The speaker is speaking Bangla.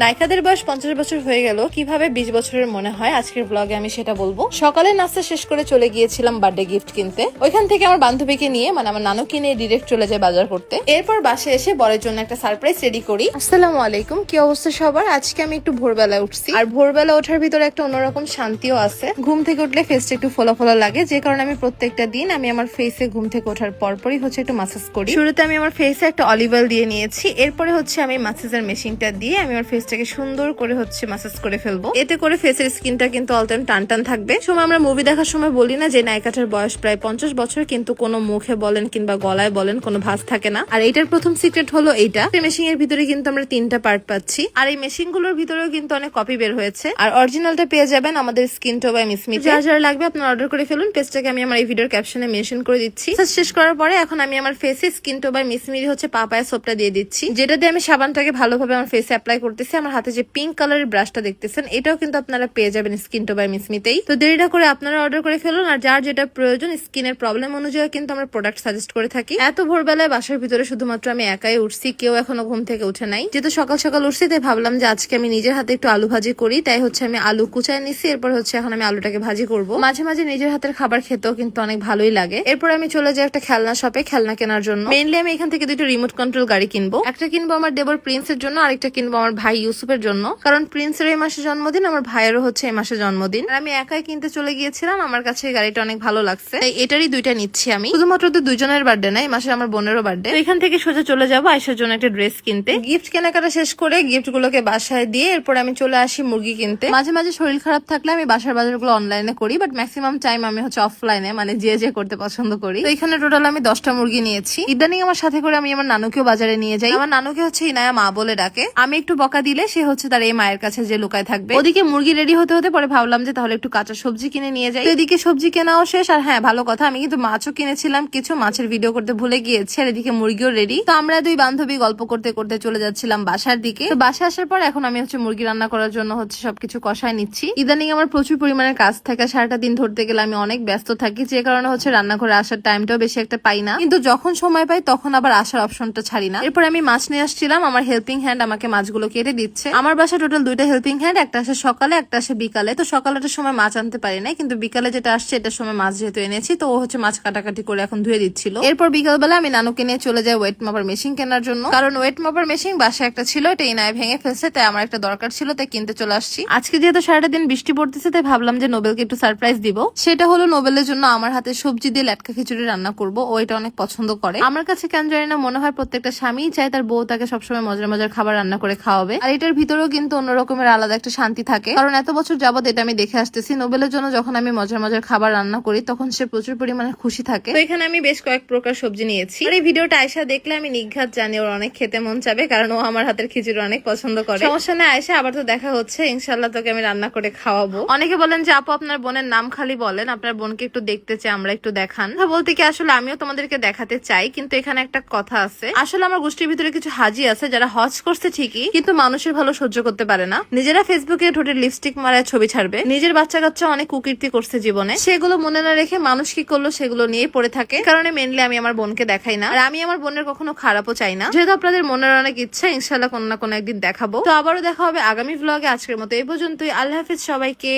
নায়িকাদের বয়স 50 বছর হয়ে গেল কিভাবে 20 বছরের মনে হয়, আজকের ব্লগে আমি সেটা বলবো। সকালে নাস্তা শেষ করে চলে গিয়েছিলাম বার্থডে গিফট কিনতে। ওইখান থেকে আমার বান্ধবীকে নিয়ে আমার নানুকে নিয়ে ডিরেক্ট চলে যায় বাজার করতে। এরপর বাসে এসে বরের জন্য একটা সারপ্রাইজ রেডি করি। আসসালামু আলাইকুম, কি অবস্থা সবার? আজকে আমি একটু ভোরবেলায় উঠছি, আর ভোরবেলা ওঠার ভিতরে একটা অন্যরকম শান্তিও আছে। ঘুম থেকে উঠলে ফেসটা একটু ফোলা ফোলা লাগে, যে কারণে আমি প্রত্যেকটা দিন আমি আমার ফেসে ঘুম থেকে ওঠার পরপরই একটু মাসাজ করি। শুরুতে আমি আমার ফেসে একটা অলিভ অয়েল দিয়ে নিয়েছি, এরপরে আমি মাসাজের মেশিনটা দিয়ে আমি আমার ফেসটাকে সুন্দর করে মাসাজ করে ফেলবো। এতে করে ফেসের স্কিনটা কিন্তু অল টাইম টান টান থাকবে। সময় আমরা মুভি দেখার সময় বলি না যে নায়িকাটার বয়স প্রায় 50 বছর, কিন্তু কোনো মুখে বলেন কিংবা গলায় বলেন কোনো ভাঁজ থাকে না। আর এইটার প্রথম সিক্রেট হলো এইটা। মেশিন এর ভিতরে কিন্তু আমরা 3টা পার্ট পাচ্ছি, আর এই মেশিন গুলোর ভিতরেও কিন্তু অনেক কপি বের হয়েছে। আর অরিজিনালটা পেয়ে যাবেন আমাদের স্কিন টো বাই মিসমি। যার যার লাগবে আপনারা অর্ডার করে ফেলুন। পেজটাকে আমি আমার এই ভিডিওর ক্যাপশনে মেনশন করে দিচ্ছি। শেষ করার পরে এখন আমি আমার ফেসে স্কিন টো বাই মিসমির পাপায়া সোপটা দিয়ে দিচ্ছি, যেটা দিয়ে আমি সাবানটাকে ভালোভাবে আমার ফেসে অ্যাপ্লাই করতেছি। আমার হাতে যে পিঙ্ক কালারের ব্রাশটা দেখতেছেন, এটাও কিন্তু আপনারা পেয়ে যাবেন স্কিন টো বাই মিসমিতেই। তো দেরি না করে আপনারা অর্ডার করে ফেলুন। আর যার যেটা প্রয়োজন স্কিনের প্রবলেম অনুযায়ী কিন্তু আমরা প্রোডাক্ট সাজেস্ট করে থাকি। এত ভোরবেলায় বাসার ভিতরে শুধুমাত্র আমি একাই উঠছি, কেউ এখনো ঘুম থেকে উঠে নাই। যেহেতু সকাল সকাল উঠছি, তাই ভাবলাম যে আজকে আমি নিজের হাতে একটু আলু ভাজি করি। তাই আমি আলু কুচায় নিছি, এরপর এখন আমি আলুটাকে ভাজি করব। মাঝে মাঝে নিজের হাতের খাবার খেতেও কিন্তু অনেক ভালোই লাগে। এরপর আমি চলে যাই একটা খেলনা শপে খেলনা কেনার জন্য। মেইনলি আমি এখান থেকে 2টা রিমোট কন্ট্রোল গাড়ি কিনবো। একটা কিনবো আমার দেবর প্রিন্সের জন্য, আরেকটা কিনবো আমার ভাই ইউসুফের জন্য। কারণ প্রিন্সের এই মাসে জন্মদিন, আমার ভাইয়েরও এই মাসে জন্মদিন। আর আমি একাই কিনতে চলে গিয়েছিলাম, আমার কাছে এই গাড়িটা অনেক ভালো লাগছে, তাই এটারই 2টা নিচ্ছি আমি। শুধুমাত্র তো দুজনের বার্থডে না, এই মাসে আমার বোনেরও বার্থডে। এখান থেকে সোজা চলে যাবো আয়েশার জন্য একটা ড্রেস কিনতে। গিফট কেনাকাটা শেষ করে গিফট গুলোকে বাসায় দিয়ে এরপর আমি চলে আসি মুরগি কিনতে। মাঝে মাঝে শরীর খারাপ থাকলে আমি বাসার বাজারগুলো অনলাইনে করি, বাট ম্যাক্সিমাম টাইম আমি অফলাইনে, মানে যে করতে পছন্দ করি। তো এখানে টোটাল আমি 10টা মুরগি নিয়েছি। ইদানিং আমার সাথে করে আমি আমার নানুকেও বাজারে নিয়ে যাই। আমার নানুকে ইনায়া মা বলে ডাকে। আমি একটু বকা দিলে সে তার এই মায়ের কাছে যে লুকায় থাকবে। ওদিকে মুরগি রেডি হতে হতে পরে ভাবলাম যে তাহলে একটু কাঁচা সবজি কিনে নিয়ে যাই। এদিকে সবজি কেনাও শেষ। আর হ্যাঁ, ভালো কথা, আমি কিন্তু মাছও কিনেছিলাম কিছু, মাছের ভিডিও করতে ভুলে গিয়েছি। আর এদিকে মুরগিও রেডি। তো আমরা দুই বান্ধবী গল্প করতে করতে চলে যাচ্ছিলাম বাসার দিকে। তো বাসা আসার পর এখন আমি মুরগি রান্না করার জন্য সবকিছু কষায় নিচ্ছি। ইদানিং আমার প্রচুর পরিমাণে কাজ থাকে, সারাটা দিন ধরতে গেলে আমি অনেক ব্যস্ত থাকি, যে কারণে রান্নাঘরে আসার টাইমটাও বেশি একটা পাই না। কিন্তু যখন সময় পাই তখন আবার আসার অপশনটা ছাড়ি না। এরপর আমি মাছ নিয়ে আসছিলাম, আমার হেল্পিং হ্যান্ড আমাকে মাছগুলো কেটে দিচ্ছে। আমার বাসা টোটাল 2টা হেল্পিং হ্যান্ড, একটা আসে সকালে, একটা আসে বিকালে। তো সকালের সময় মাছ আনতে পারি না, কিন্তু বিকালে যেটা আসছে এটার সময় মাছ যেহেতু এনেছি, তো ও মাছ কাটাকাটি করে এখন ধুয়ে দিচ্ছিল। এরপর বিকালবেলা আমি নানুকে নিয়ে চলে যাই ওয়েট মাপার মেশিন কেনার জন্য। কারণ ওয়েট মাপার মেশিন বাসায় একটা ছিল, এটা ইনায় ভেঙে ফেলছে, তাই আমার একটা দরকার ছিল, তাই কিনতে চলে আসছি। আজকে যেহেতু সারাটা দিন বৃষ্টি পড়তেছে, তাই ভাবলাম যে নোবেলকে একটু সারপ্রাইজ দিব। সেটা হলো নোবেলের জন্য আমার হাতে সবজি দিয়ে লেটকা খিচুড়ি রান্না করবো। ও এটা অনেক পছন্দ করে। আমার কাছে কেন জানি না মনে হয় প্রত্যেকটা স্বামী চায় তার বউ তাকে সবসময় মজার মজার খাবার রান্না করে খাওয়াবে। আর এটার ভিতরেও কিন্তু অন্যরকমের আলাদা একটা শান্তি থাকে, কারণ এত বছর যাবত এটা আমি দেখে আসতেছি। নোবেলের জন্য যখন আমি মজার মজার খাবার রান্না করি, তখন সে প্রচুর পরিমাণে খুশি থাকে। তো এখানে আমি বেশ কয়েক প্রকার সবজি নিয়েছি। আর এই ভিডিওটা আয়েশা দেখলে আমি নিঘাত জানি ওর অনেক খেতে মন চাবে, কারণ ও আমার হাতের খিচুড়ি অনেক পছন্দ করে। সমস্যা নেই আয়েশা, আবার তো দেখা হচ্ছে, ইনশাল্লাহ তোকে আমি রান্না করে খাওয়াবো। অনেকে বলেন যে আপু আপনার বোনের নাম খালি বলেন, আপনার বোনকে একটু দেখতে চাই আমরা, একটু দেখান। বলতে কি আসলে আমিও তোমাদেরকে দেখাতে চাই, কিন্তু এখানে একটা কথা আছে। আসলে আমার গোষ্ঠীর ভিতরে কিছু হাজি আছে যারা হজ করছে ঠিকই, কিন্তু মানুষের ভালো সহ্য করতে পারে না। নিজেরা ফেসবুকে ঠোঁটে লিপস্টিক মারায় ছবি ছাড়বে, নিজের বাচ্চা কাচ্চা অনেক কুকীর্তি করছে জীবনে, সেগুলো মনে না রেখে মানুষ কি করলো সেগুলো নিয়ে পড়ে থাকে। কারণে মেনলি আমি আমার বোনকে দেখাই না, আর আমি আমার বোনের কখনো খারাপও চাই না। যেহেতু আপনাদের মনের অনেক ইচ্ছা, ইনশাল্লাহ কোনো না কোনো একদিন দেখাবো। তো আবারও দেখা হবে আগামী ব্লগে। আজকের মতো এই পর্যন্তই। আল্লাহ হাফিজ সবাইকে।